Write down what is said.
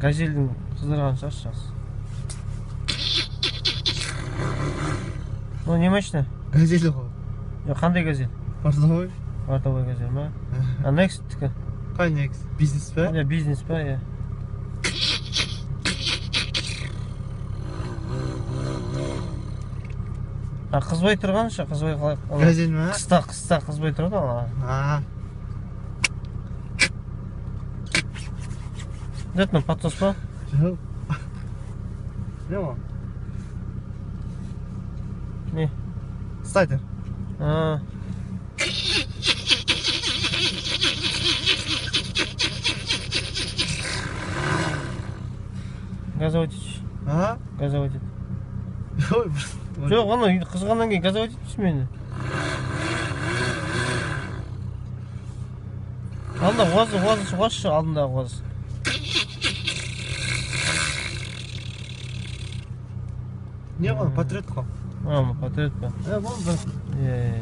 Газельдің қыздырған шығар жас. Ну, не машина? Газель ғой. Қандай газель? Портовой. Портовой газель ма? А Next-тікі? Қай Next? Бизнес па? Бизнес па, иә. Қызбай тұрған ше, қызбай қалай? Газель ма? Қыста қызбай тұрады ала. Дет мына подсос па? Жоқ. Не ол? Не? Стартер. Газоводитель. Газоводитель. Жоқ, оны қызғаннан кейін газоводитель дейсің мені. Алдында уазы суғашы, алдындағы уаз. Не ол? Патриот қой. Патриот па? Болды. Иә.